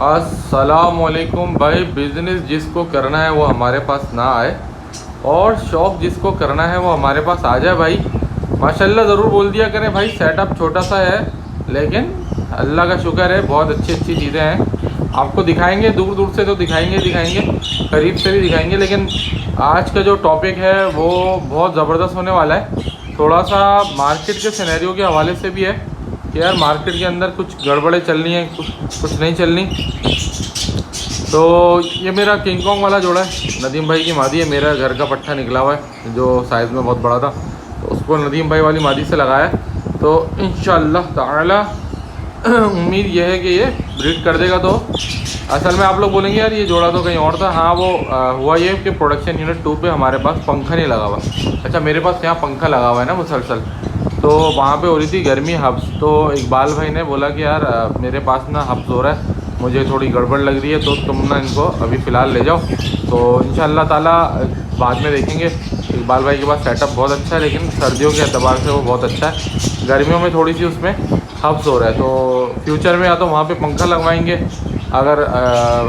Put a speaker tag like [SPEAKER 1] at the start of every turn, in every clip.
[SPEAKER 1] अस्सलामुअलैकुम भाई। बिज़नेस जिसको करना है वो हमारे पास ना आए और शौक़ जिसको करना है वो हमारे पास आ जाए भाई। माशाल्लाह ज़रूर बोल दिया करें भाई। सेटअप छोटा सा है लेकिन अल्लाह का शुक्र है बहुत अच्छी अच्छी चीज़ें हैं। आपको दिखाएंगे, दूर दूर से तो दिखाएंगे, करीब से भी दिखाएंगे। लेकिन आज का जो टॉपिक है वो बहुत ज़बरदस्त होने वाला है। थोड़ा सा मार्केट के सिनेरियो के हवाले से भी है कि यार मार्केट के अंदर कुछ गड़बड़े चलनी है, कुछ नहीं चलनी। तो ये मेरा किंग कॉन्ग वाला जोड़ा है, नदीम भाई की मादी है। मेरा घर का पट्ठा निकला हुआ है जो साइज़ में बहुत बड़ा था, तो उसको नदीम भाई वाली मादी से लगाया। तो इंशाअल्लाह ताला उम्मीद यह है कि ये ब्रीड कर देगा। तो असल में आप लोग बोलेंगे यार ये जोड़ा तो कहीं और था। हाँ वो हुआ ये कि प्रोडक्शन यूनिट 2 पे हमारे पास पंखा नहीं लगा हुआ। अच्छा, मेरे पास यहाँ पंखा लगा हुआ है ना मुसलसल, तो वहाँ पे हो रही थी गर्मी हब्स। तो इकबाल भाई ने बोला कि यार मेरे पास ना हब्स हो रहा है, मुझे थोड़ी गड़बड़ लग रही है, तो तुम ना इनको अभी फ़िलहाल ले जाओ। तो इंशाअल्लाह ताला बाद में देखेंगे। इकबाल भाई के पास सेटअप बहुत अच्छा है, लेकिन सर्दियों के अतबार से वो बहुत अच्छा है। गर्मियों में थोड़ी सी उसमें हब्स हो रहा है, तो फ्यूचर में या तो वहाँ पे पंखा लगवाएंगे अगर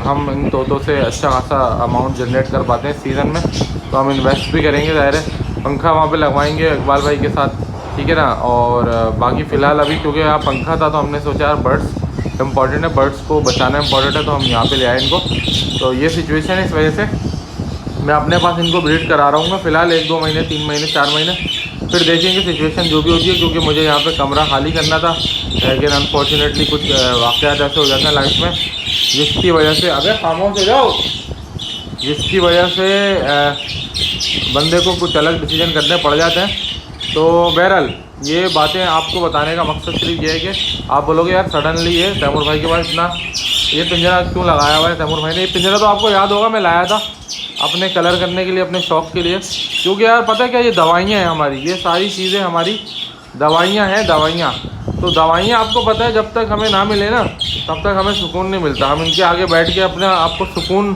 [SPEAKER 1] हम इन तोतों से अच्छा खासा अमाउंट जनरेट कर पाते हैं सीज़न में, तो हम इन्वेस्ट भी करेंगे। ज़ाहिर है पंखा वहाँ पे लगवाएंगे इकबाल भाई के साथ, ठीक है ना। और बाकी फ़िलहाल अभी क्योंकि यहाँ पंखा था तो हमने सोचा यार बर्ड्स इम्पॉर्टेंट है, बर्ड्स को बचाना इम्पॉर्टेंट है, तो हम यहाँ पे ले आए इनको। तो ये सिचुएशन है, इस वजह से मैं अपने पास इनको ब्रीड करा रहा हूँ फ़िलहाल 1-2 महीने, 3 महीने, 4 महीने, फिर देखेंगे सिचुएशन जो भी होती है। क्योंकि मुझे यहाँ पे कमरा खाली करना था, लेकिन अनफॉर्चुनेटली कुछ वाक़यात ऐसे हो जाते हैं लाइफ में जिसकी वजह से, अबे खामोश हो जाओ, जिसकी वजह से बंदे को कुछ अलग डिसीजन करने पड़ जाते हैं। तो बहरहाल ये बातें आपको बताने का मकसद सिर्फ ये है कि आप बोलोगे यार सडनली ये तैमूर भाई के पास इतना ये पिंजरा क्यों लगाया हुआ है तैमूर भाई ने। ये पिंजरा तो आपको याद होगा मैं लाया था अपने कलर करने के लिए, अपने शौक़ के लिए। क्योंकि यार पता है क्या, ये दवाइयाँ हैं हमारी, ये सारी चीज़ें हमारी दवाइयाँ हैं, दवाइयाँ। तो दवाइयाँ आपको पता है जब तक हमें ना मिले ना तब तक हमें सुकून नहीं मिलता। हम इनके आगे बैठ के अपने आपको सुकून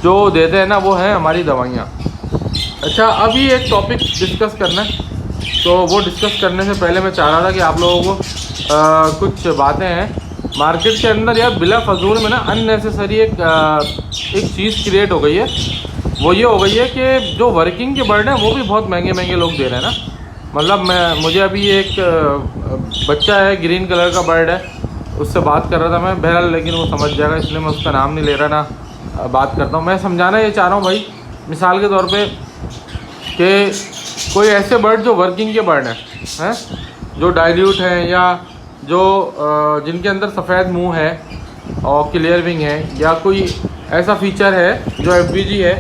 [SPEAKER 1] जो देते हैं ना वो है हमारी दवाइयाँ। अच्छा, अभी एक टॉपिक डिस्कस करना है, तो वो डिस्कस करने से पहले मैं चाह रहा था कि आप लोगों को कुछ बातें हैं मार्केट के अंदर यार बिला फजूल में ना अननेसेसरी एक चीज़ क्रिएट हो गई है। वो ये हो गई है कि जो वर्किंग के बर्ड हैं वो भी बहुत महंगे महंगे लोग दे रहे हैं ना। मतलब मुझे अभी एक बच्चा है, ग्रीन कलर का बर्ड है, उससे बात कर रहा था मैं, बहरहाल लेकिन वो समझ जाएगा इसलिए मैं उसका नाम नहीं ले रहा ना बात करता हूँ। मैं समझाना ये चाह रहा हूँ भाई, मिसाल के तौर पे कि कोई ऐसे बर्ड जो वर्किंग के बर्ड हैं जो डाइल्यूट हैं या जो जिनके अंदर सफ़ेद मुंह है और क्लियर विंग है, या कोई ऐसा फीचर है जो FBG है,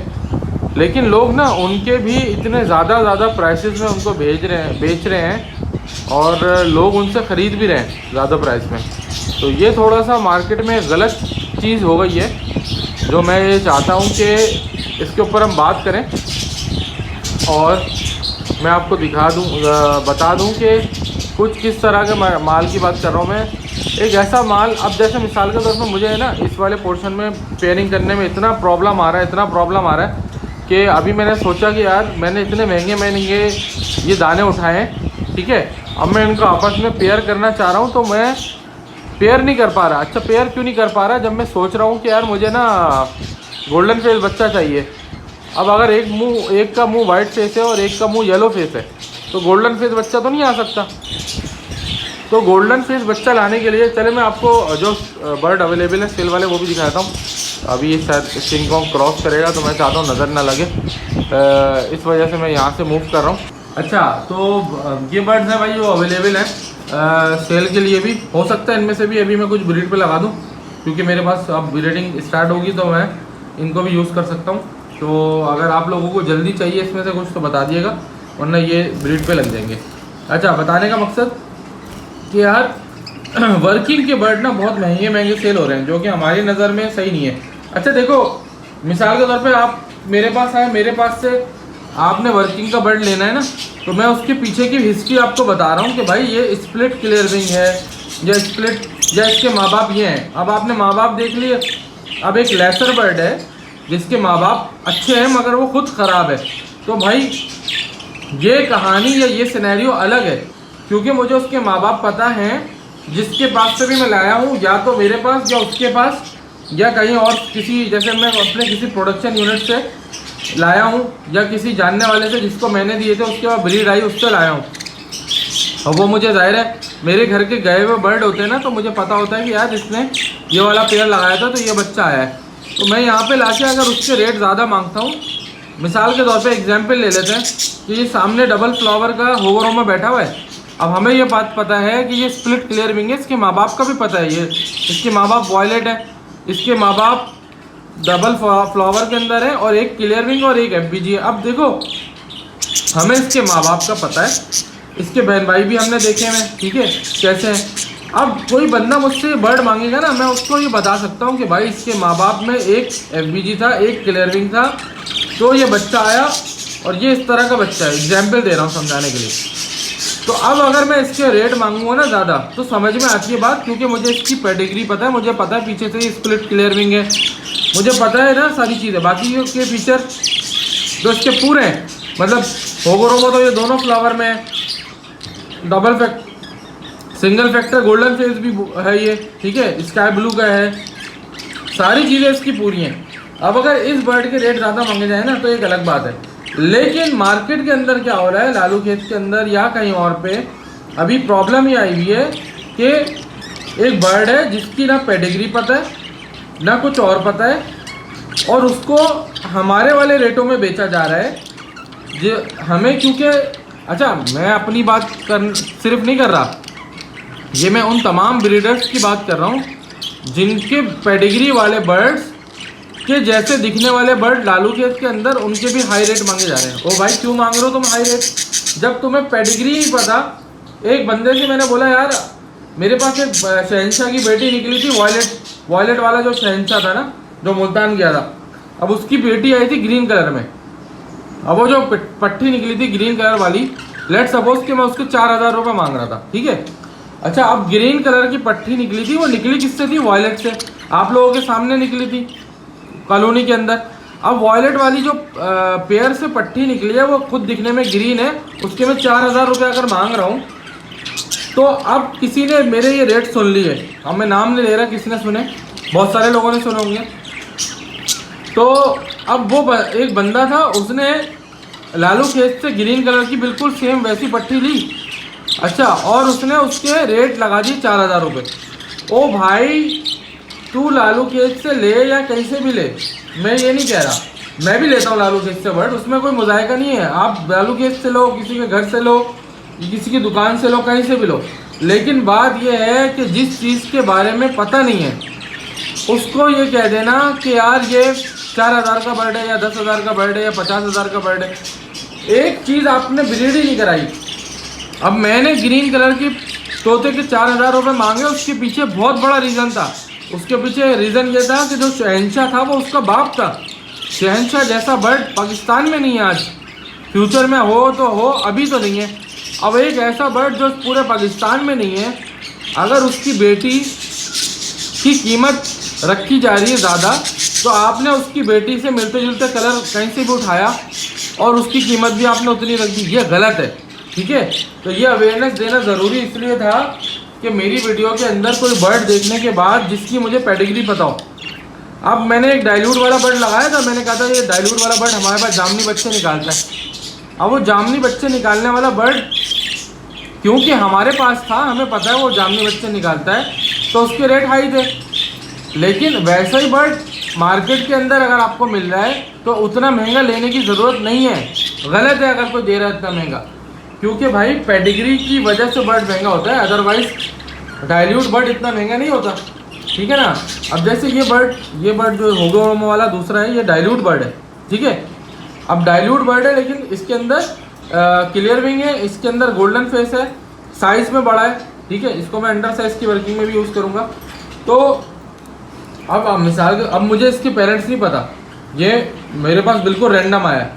[SPEAKER 1] लेकिन लोग ना उनके भी इतने ज़्यादा प्राइसेस में उनको बेच रहे हैं और लोग उनसे ख़रीद भी रहे हैं ज़्यादा प्राइस में। तो ये थोड़ा सा मार्केट में गलत चीज़ हो गई है, जो मैं ये चाहता हूँ कि इसके ऊपर हम बात करें और मैं आपको बता दूं कि कुछ किस तरह के माल की बात कर रहा हूँ मैं। एक ऐसा माल, अब जैसे मिसाल के तौर पर मुझे है ना इस वाले पोर्शन में पेयरिंग करने में इतना प्रॉब्लम आ रहा है कि अभी मैंने सोचा कि यार मैंने इतने महंगे ये दाने उठाए हैं, ठीक है, अब मैं इनको आपस में पेयर करना चाह रहा हूँ, तो मैं पेयर नहीं कर पा रहा। अच्छा, पेयर क्यों नहीं कर पा रहा, जब मैं सोच रहा हूँ कि यार मुझे ना गोल्डन फेस बच्चा चाहिए। अब अगर एक का मुंह वाइट फेस है और एक का मुंह येलो फेस है, तो गोल्डन फेस बच्चा तो नहीं आ सकता। तो गोल्डन फेस बच्चा लाने के लिए चले मैं आपको जो बर्ड अवेलेबल है सेल वाले वो भी दिखाता हूँ। अभी ये शायद किंग कॉन्ग क्रॉस करेगा तो मैं चाहता हूँ नज़र ना लगे, इस वजह से मैं यहाँ से मूव कर रहा हूँ। अच्छा, तो ये बर्ड्स हैं भाई जो अवेलेबल हैं सेल के लिए भी। हो सकता है इनमें से भी अभी मैं कुछ ब्रीड पे लगा दूँ, क्योंकि मेरे पास अब ब्रीडिंग स्टार्ट होगी तो मैं इनको भी यूज़ कर सकता हूँ। तो अगर आप लोगों को जल्दी चाहिए इसमें से कुछ तो बता दिएगा, वरना ये ब्रीड पे लग जाएंगे। अच्छा, बताने का मकसद कि यार वर्किंग के बर्ड ना बहुत महंगे सेल हो रहे हैं, जो कि हमारी नज़र में सही नहीं है। अच्छा देखो, मिसाल के तौर पे आप मेरे पास आए, मेरे पास से आपने वर्किंग का बर्ड लेना है ना, तो मैं उसके पीछे की हिस्ट्री आपको बता रहा हूँ कि भाई ये स्प्लिट क्लियर विंग है या इसके माँ बाप ये हैं। अब आपने माँ बाप देख लिए। अब एक लेसर बर्ड है जिसके माँ बाप अच्छे हैं मगर वो खुद ख़राब है, तो भाई ये कहानी या ये सिनेरियो अलग है, क्योंकि मुझे उसके माँ बाप पता हैं। जिसके पास से भी मैं लाया हूँ, या तो मेरे पास या उसके पास, या कहीं और किसी, जैसे मैं अपने किसी प्रोडक्शन यूनिट से लाया हूँ या किसी जानने वाले से जिसको मैंने दिए थे उसके बाद ब्रीड आई उससे लाया हूँ, और वो मुझे जाहिर है मेरे घर के गए हुए बर्ड होते हैं ना, तो मुझे पता होता है कि यार इसने ये वाला पेयर लगाया था तो ये बच्चा आया है। तो मैं यहाँ पे लाके अगर उसके रेट ज़्यादा मांगता हूँ, मिसाल के तौर पे एग्जांपल ले लेते हैं कि ये सामने डबल फ्लावर का होगरों में बैठा हुआ है। अब हमें ये बात पता है कि ये स्प्लिट क्लियर विंग है, इसके माँ बाप का भी पता है, ये इसके माँ बाप वॉयलेट है, इसके माँ बाप डबल फ्लावर के अंदर है, और एक क्लियर विंग और एक FBG है। अब देखो हमें इसके माँ बाप का पता है, इसके बहन भाई भी हमने देखे हैं, ठीक है कैसे हैं। अब कोई बंदा मुझसे बर्ड मांगेगा ना, मैं उसको ये बता सकता हूँ कि भाई इसके माँ बाप में एक FBG था, एक क्लियर विंग था, तो ये बच्चा आया और ये इस तरह का बच्चा है। एग्जाम्पल दे रहा हूँ समझाने के लिए। तो अब अगर मैं इसके रेट मांगूंगा ना ज़्यादा तो समझ में आती है बात, क्योंकि मुझे इसकी पेडिग्री पता है, मुझे पता है पीछे से ये स्प्लिट क्लियर विंग है, मुझे पता है ना सारी चीज़ें। बाकी के फीचर जो इसके पूरे हैं, मतलब होगरोमो तो ये दोनों फ्लावर में है, double single factor golden face भी है ये, ठीक है, स्काई ब्लू का है, सारी चीज़ें इसकी पूरी हैं। अब अगर इस बर्ड के रेट ज़्यादा मांगे जाए ना तो एक अलग बात है, लेकिन मार्केट के अंदर क्या हो रहा है, लालू खेत के अंदर या कहीं और पे अभी प्रॉब्लम ये आई हुई है कि एक बर्ड है जिसकी ना पेडिग्री पता है ना कुछ और पता है, और उसको हमारे वाले रेटों में बेचा जा रहा है जो हमें, क्योंकि अच्छा मैं अपनी बात सिर्फ नहीं कर रहा, ये मैं उन तमाम ब्रीडर्स की बात कर रहा हूँ जिनके पेडिग्री वाले बर्ड्स के जैसे दिखने वाले बर्ड लालू खेत के अंदर उनके भी हाई रेट मांगे जा रहे हैं। ओ भाई क्यों मांग रहे हो तुम हाई रेट, जब तुम्हें पेडिग्री ही पता। एक बंदे से मैंने बोला यार मेरे पास एक शहंशाह की बेटी निकली थी, वॉयलेट वाला जो शहंशाह था ना जो मुल्तान गया था, अब उसकी बेटी आई थी ग्रीन कलर में। अब वो जो पट्टी निकली थी ग्रीन कलर वाली, लेट सपोज कि मैं उसके 4000 रुपये मांग रहा था, ठीक है। अच्छा अब ग्रीन कलर की पट्टी निकली थी, वो निकली किससे थी, वॉयलेट से, आप लोगों के सामने निकली थी कॉलोनी के अंदर। अब वॉयलेट वाली जो पेयर से पट्टी निकली है वो खुद दिखने में ग्रीन है, उसके मैं 4000 रुपये अगर मांग रहा हूँ, तो अब किसी ने मेरे ये रेट सुन लिए, अब मैं नाम नहीं ले रहा, किसी ने सुने, बहुत सारे लोगों ने सुने होंगे। तो अब वो एक बंदा था, उसने लालू खेत से ग्रीन कलर की बिल्कुल सेम वैसी पट्टी ली, अच्छा, और उसने उसके रेट लगा दिए 4000 रुपये। ओ भाई तू लालू खेत से ले या कहीं से भी ले, मैं ये नहीं कह रहा, मैं भी लेता हूँ लालू खेत से बर्ड, उसमें कोई मुजायका नहीं है, आप लालू खेत से लो, किसी के घर से लो, किसी की दुकान से लो, कहीं से भी लो, लेकिन बात यह है कि जिस चीज़ के बारे में पता नहीं है उसको ये कह देना कि यार ये 4000 का बर्ड है या 10,000 का बर्ड है या 50,000 का बर्ड है। एक चीज़ आपने ब्रीड ही नहीं कराई। अब मैंने ग्रीन कलर की तोते के 4000 रुपये मांगे, उसके पीछे बहुत बड़ा रीज़न था। उसके पीछे रीज़न ये था कि जो शहंशाह था वो उसका बाप था। शहंशाह जैसा बर्ड पाकिस्तान में नहीं है आज, फ्यूचर में हो तो हो, अभी तो नहीं है। अब एक ऐसा बर्ड जो पूरे पाकिस्तान में नहीं है, अगर उसकी बेटी की कीमत रखी जा रही है ज़्यादा, तो आपने उसकी बेटी से मिलते जुलते कलर कहीं से भी उठाया और उसकी कीमत भी आपने उतनी रख दी, ये गलत है, ठीक है। तो ये अवेयरनेस देना ज़रूरी इसलिए था कि मेरी वीडियो के अंदर कोई बर्ड देखने के बाद जिसकी मुझे पेडिग्री पता हो। अब मैंने एक डाइल्यूट वाला बर्ड लगाया था, मैंने कहा था ये डाइल्यूट वाला बर्ड हमारे पास जामनी बच्चे निकालता है। अब वो जामनी बच्चे निकालने वाला बर्ड क्योंकि हमारे पास था, हमें पता है वो जामनी बच्चे निकालता है, तो उसके रेट हाई थे। लेकिन वैसा ही बर्ड मार्केट के अंदर अगर आपको मिल रहा है तो उतना महंगा लेने की ज़रूरत नहीं है। गलत है अगर कोई दे रहा है इतना महंगा, क्योंकि भाई पेडिग्री की वजह से बर्ड महंगा होता है, अदरवाइज डाइल्यूट बर्ड इतना महंगा नहीं होता, ठीक है ना। अब जैसे ये बर्ड जो होगरोमो वाला दूसरा है, ये डाइल्यूट बर्ड है, ठीक है। अब डाइल्यूट बर्ड है लेकिन इसके अंदर क्लियर विंग है, इसके अंदर गोल्डन फेस है, साइज़ में बड़ा है, ठीक है। इसको मैं अंडर साइज़ की वर्किंग में भी यूज़ करूँगा। तो अब मिसाल अब मुझे इसके पेरेंट्स नहीं पता, ये मेरे पास बिल्कुल रैंडम आया।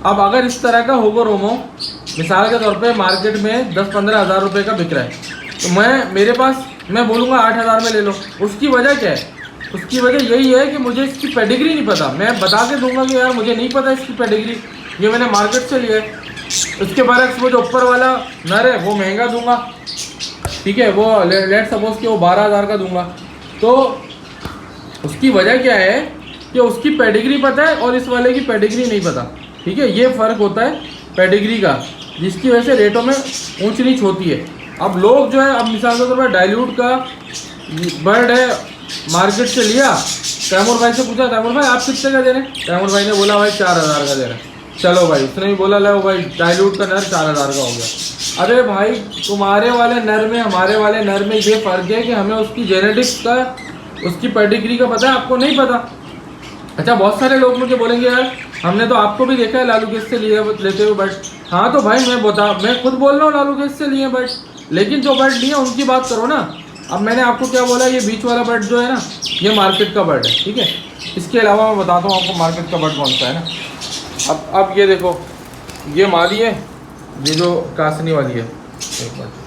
[SPEAKER 1] अब अगर इस तरह का होगरोमो मिसाल के तौर पे मार्केट में 10-15 हज़ार रुपये का बिक रहा है, तो मेरे पास मैं बोलूँगा 8,000 में ले लो। उसकी वजह क्या है? उसकी वजह यही है कि मुझे इसकी पेडिग्री नहीं पता। मैं बता के दूंगा कि यार मुझे नहीं पता इसकी पेडिग्री, ये मैंने मार्केट से लिया है। उसके बरक्स वो जो ऊपर वाला नर है वो महंगा दूंगा, ठीक है, वो लेट सपोज कि वो 12,000 का दूंगा। तो उसकी वजह क्या है कि उसकी पेडिग्री पता है और इस वाले की पेडिग्री नहीं पता। ठीक है, ये फ़र्क होता है पेडिग्री का, जिसकी वजह से रेटों में ऊंच नीच होती है। अब लोग जो है, अब मिसाल के तौर पर डाइल्यूट का बर्ड है, मार्केट से लिया, तैमूर भाई से पूछा तैमूर भाई आप कितने का दे रहे हैं? तैमूर भाई ने बोला भाई 4000 का दे रहे हैं। चलो भाई, उसने भी बोला लो भाई डाइल्यूट का नर 4000 का हो गया। अरे भाई तुम्हारे वाले नर में हमारे वाले नर में ये फ़र्क है कि हमें उसकी जेनेटिक्स का, उसकी पेडिग्री का पता है, आपको नहीं पता। अच्छा, बहुत सारे लोग मुझे बोलेंगे यार हमने तो आपको भी देखा है लालू केस से लिए लेते हुए बर्ड। हाँ तो भाई मैं खुद बोल रहा हूँ लालू केस से लिए बर्ड, लेकिन जो बर्ड लिए उनकी बात करो ना। अब मैंने आपको क्या बोला, ये बीच वाला बर्ड जो है ना, ये मार्केट का बर्ड है। ठीक है, इसके अलावा मैं बताता हूँ आपको मार्केट का बर्ड कौन सा है ना। अब ये देखो, ये मादी है, ये जो कासनी वाली है, एक मिनट,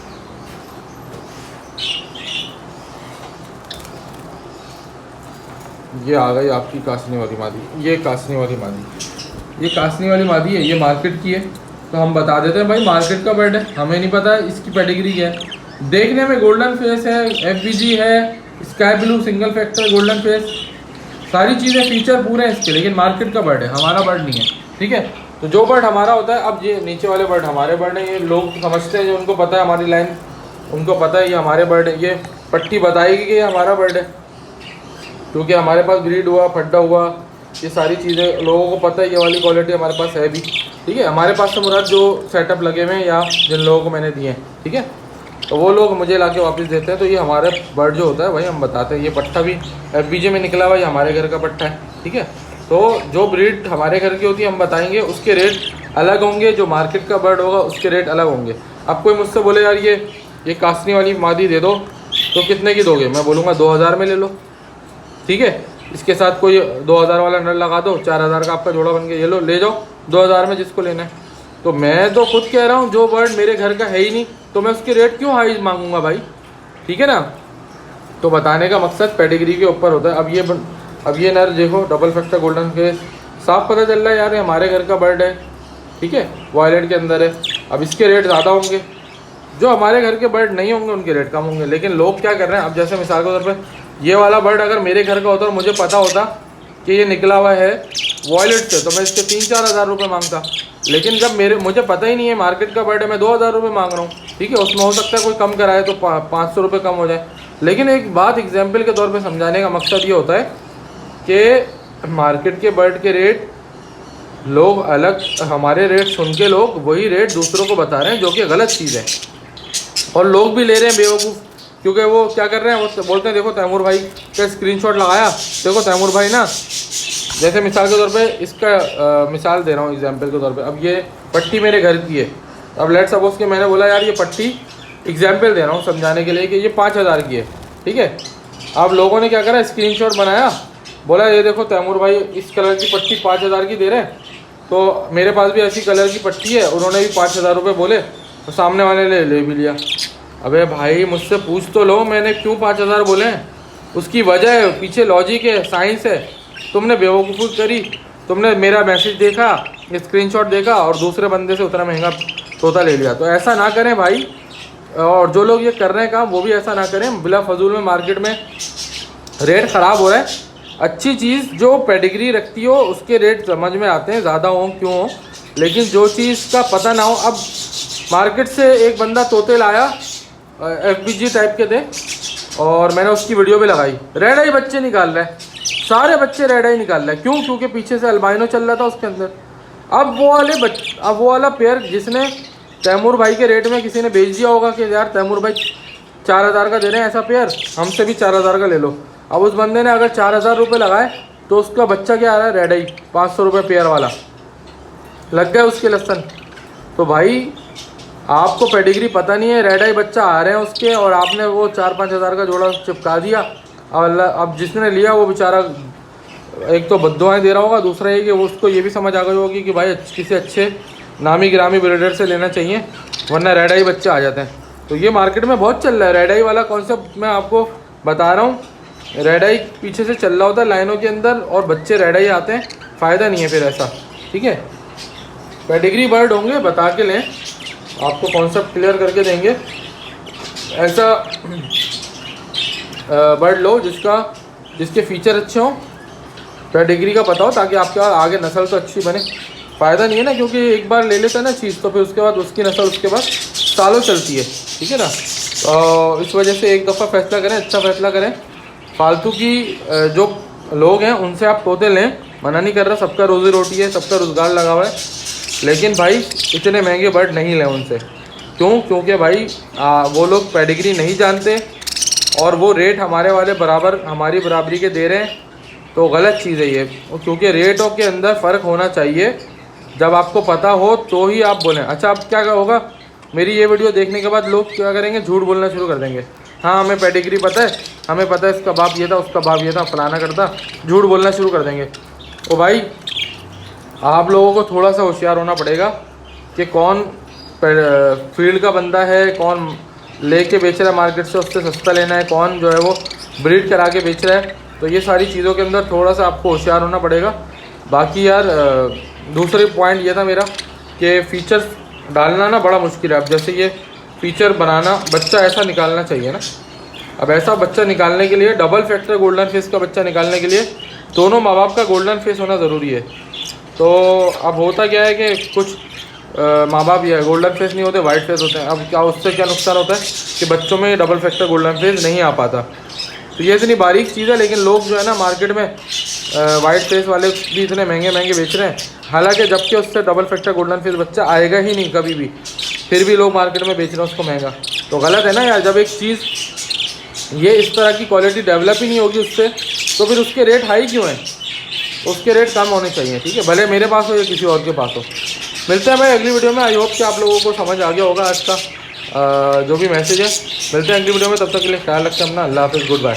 [SPEAKER 1] ये आ गई आपकी कासनी वाली मादी। ये कासनी वाली मादी, ये कासनी वाली मादी है, ये मार्केट की है। तो हम बता देते हैं भाई मार्केट का बर्ड है, हमें नहीं पता इसकी पेडिग्री क्या है। देखने में गोल्डन फेस है, एफबीजी है, sky blue single factor golden face, सारी चीज़ें फीचर पूरे हैं इसके, लेकिन मार्केट का बर्ड है, हमारा बर्ड नहीं है। ठीक है, तो जो बर्ड हमारा होता है, अब ये नीचे वाले बर्ड हमारे बर्ड हैं। ये लोग समझते हैं, जो उनको पता है हमारी लाइन, उनको पता है ये हमारे बर्ड है। ये पट्टी बताएगी कि ये हमारा बर्ड है, क्योंकि हमारे पास ब्रीड हुआ, फड्डा हुआ, ये सारी चीज़ें लोगों को पता है, ये वाली क्वालिटी हमारे पास है भी। ठीक है, हमारे पास तो मुराद जो सेटअप लगे हुए हैं या जिन लोगों को मैंने दिए हैं, ठीक है, तो वो लोग मुझे लाके वापस देते हैं। तो ये हमारे बर्ड जो होता है भाई हम बताते हैं। ये पट्टा भी एफबीजे में निकला हुआ, ये हमारे घर का पट्टा है। ठीक है, तो जो ब्रीड हमारे घर की होती है हम बताएंगे, उसके रेट अलग होंगे, जो मार्केट का बर्ड होगा उसके रेट अलग होंगे। अब कोई मुझसे बोले यार ये कासनी वाली मादी दे दो, तो कितने की दोगे? मैं बोलूँगा 2000 में ले लो। ठीक है, इसके साथ कोई 2000 वाला नर लगा दो, 4000 का आपका जोड़ा बन गया, ये लो ले जाओ 2000 में जिसको लेना है। तो मैं तो खुद कह रहा हूँ, जो बर्ड मेरे घर का है ही नहीं, तो मैं उसके रेट क्यों हाई मांगूंगा भाई? ठीक है ना, तो बताने का मकसद पेडिग्री के ऊपर होता है। अब ये नर देखो, डबल फैक्टर गोल्डन फेस, साफ पता चल रहा है यार ये हमारे घर का बर्ड है। ठीक है, वॉयलेट के अंदर है। अब इसके रेट ज़्यादा होंगे, जो हमारे घर के बर्ड नहीं होंगे उनके रेट कम होंगे। लेकिन लोग क्या कर रहे हैं, अब जैसे मिसाल के तौर पर ये वाला बर्ड अगर मेरे घर का होता और मुझे पता होता कि ये निकला हुआ है वॉयलेट से, तो मैं इसके 3-4 हज़ार रुपये मांगता। लेकिन जब मुझे पता ही नहीं है मार्केट का बर्ड है, मैं 2000 रुपये मांग रहा हूँ। ठीक है, उसमें हो सकता है कोई कम कराए तो 500 रुपये कम हो जाए। लेकिन एक बात एग्जाम्पल के तौर पे समझाने का मकसद ये होता है कि मार्केट के बर्ड के रेट लोग अलग, हमारे रेट सुन के लोग वही रेट दूसरों को बता रहे हैं, जो कि गलत चीज़ है। और लोग भी ले रहे हैं बेवकूफ़, क्योंकि वो क्या कर रहे हैं, वो बोलते हैं देखो तैमूर भाई का स्क्रीनशॉट लगाया, देखो तैमूर भाई ना, जैसे मिसाल के तौर पे इसका मिसाल दे रहा हूँ एग्जांपल के तौर पे। अब ये पट्टी मेरे घर की है, अब लेट्स सपोज कि मैंने बोला यार ये पट्टी, एग्जांपल दे रहा हूँ समझाने के लिए, कि ये 5000 की है। ठीक है, अब लोगों ने क्या करा, स्क्रीनशॉट बनाया, बोला ये देखो तैमूर भाई इस कलर की पट्टी 5000 की दे रहे हैं, तो मेरे पास भी ऐसी कलर की पट्टी है, उन्होंने भी 5000 रुपये बोले, तो सामने वाले ने ले भी लिया। अबे भाई मुझसे पूछ तो लो मैंने क्यों 5000 बोले हैं, उसकी वजह है, पीछे लॉजिक है, साइंस है। तुमने बेवकूफ़ी करी, तुमने मेरा मैसेज देखा, स्क्रीनशॉट देखा और दूसरे बंदे से उतना महंगा तोता ले लिया। तो ऐसा ना करें भाई, और जो लोग ये कर रहे हैं काम वो भी ऐसा ना करें। बिला फजूल में मार्केट में रेट ख़राब हो रहा है। अच्छी चीज़ जो पेडिग्री रखती हो उसके रेट समझ में आते हैं, ज़्यादा हो क्यों हो, लेकिन जो चीज़ का पता ना हो। अब मार्केट से एक बंदा तोते लाया, एफबीजी टाइप के थे, और मैंने उसकी वीडियो भी लगाई, रेड आई बच्चे निकाल रहा है, सारे बच्चे रेड आई निकाल रहे हैं। क्यों? क्योंकि पीछे से अल्बाइनो चल रहा था उसके अंदर। अब वो वाला पेयर जिसने तैमूर भाई के रेट में किसी ने बेच दिया होगा कि यार तैमूर भाई 4000 का दे रहे हैं ऐसा पेयर, हमसे भी 4000 का ले लो। अब उस बंदे ने अगर 4000 रुपये लगाए तो उसका बच्चा क्या आ रहा है, रेड आई 500 रुपये पेयर वाला, लग गए उसके लसन। तो भाई आपको पेडिग्री पता नहीं है, रेड आई बच्चा आ रहे हैं उसके, और आपने वो 4-5 हज़ार का जोड़ा चिपका दिया। अब जिसने लिया वो बेचारा एक तो बद्दुआएं दे रहा होगा, दूसरा ये कि वो उसको ये भी समझ आ गई होगी कि भाई किसी अच्छे नामी गिरामी ब्रीडर से लेना चाहिए, वरना रेड आई बच्चे आ जाते हैं। तो ये मार्केट में बहुत चल रहा है रेड आई वाला कॉन्सेप्ट, मैं आपको बता रहा हूँ। रेड आई पीछे से चल रहा होता है लाइनों के अंदर, और बच्चे रेड आई आते हैं, फ़ायदा नहीं है फिर ऐसा। ठीक है, पेडिग्री बर्ड होंगे बता के लें, आपको कॉन्सेप्ट क्लियर करके देंगे। ऐसा बर्ड लो जिसका जिसके फीचर अच्छे हों, पेडिग्री का पता हो, ताकि आपके आगे नस्ल तो अच्छी बने। फ़ायदा नहीं है ना, क्योंकि एक बार ले लेता है ना चीज़ तो फिर उसके बाद उसकी नस्ल उसके बाद सालों चलती है, ठीक है ना। तो इस वजह से एक दफ़ा फैसला करें, अच्छा फैसला करें। फालतू की जो लोग हैं उनसे आप तोते लें, मना नहीं कर रहा, सबका रोज़ी रोटी है, सबका रोज़गार लगा हुआ है, लेकिन भाई इतने महंगे बर्ड नहीं लें उनसे। क्यों? क्योंकि भाई वो लोग पेडिग्री नहीं जानते और वो रेट हमारे वाले बराबर हमारी बराबरी के दे रहे हैं, तो गलत चीज़ है ये। क्योंकि रेटों के अंदर फ़र्क होना चाहिए, जब आपको पता हो तो ही आप बोलें। अच्छा, अब क्या होगा, मेरी ये वीडियो देखने के बाद लोग क्या करेंगे, झूठ बोलना शुरू कर देंगे। हाँ हमें पेडिग्री पता है, हमें पता है इसका बाप ये था, उसका बाप ये था, फलाना करता, झूठ बोलना शुरू कर देंगे। तो भाई आप लोगों को थोड़ा सा होशियार होना पड़ेगा कि कौन फील्ड का बंदा है, कौन लेके बेच रहा है मार्केट से, उससे सस्ता लेना है, कौन जो है वो ब्रीड करा के बेच रहा है। तो ये सारी चीज़ों के अंदर थोड़ा सा आपको होशियार होना पड़ेगा। बाकी यार दूसरे पॉइंट ये था मेरा कि फ़ीचर्स डालना ना बड़ा मुश्किल है। अब जैसे ये फ़ीचर बनाना, बच्चा ऐसा निकालना चाहिए ना, अब ऐसा बच्चा निकालने के लिए, डबल फैक्टर गोल्डन फेस का बच्चा निकालने के लिए दोनों माँ बाप का गोल्डन फेस होना ज़रूरी है। तो अब होता क्या है कि कुछ माँ बाप ये गोल्डन फेस नहीं होते, वाइट फेस होते हैं। अब क्या उससे क्या नुकसान होता है कि बच्चों में डबल फैक्टर गोल्डन फेस नहीं आ पाता। तो ये इतनी बारीक चीज़ है, लेकिन लोग जो है ना मार्केट में वाइट फेस वाले भी इतने महंगे महंगे बेच रहे हैं, हालांकि जबकि उससे डबल फैक्टर गोल्डन फेस बच्चा आएगा ही नहीं कभी भी, फिर भी लोग मार्केट में बेच रहे हैं उसको महंगा। तो गलत है ना यार, जब एक चीज़ ये इस तरह की क्वालिटी डेवलप ही नहीं होगी उससे, तो फिर उसके रेट हाई क्यों हैं? उसके रेट कम होने चाहिए, ठीक है, भले मेरे पास हो या किसी और के पास हो। मिलते हैं भाई अगली वीडियो में। आई होप कि आप लोगों को समझ आ गया होगा आज का जो भी मैसेज है। मिलते हैं अगली वीडियो में, तब तक के लिए ख्याल रखें अपना। अल्लाह हाफ़िज़, गुड बाय।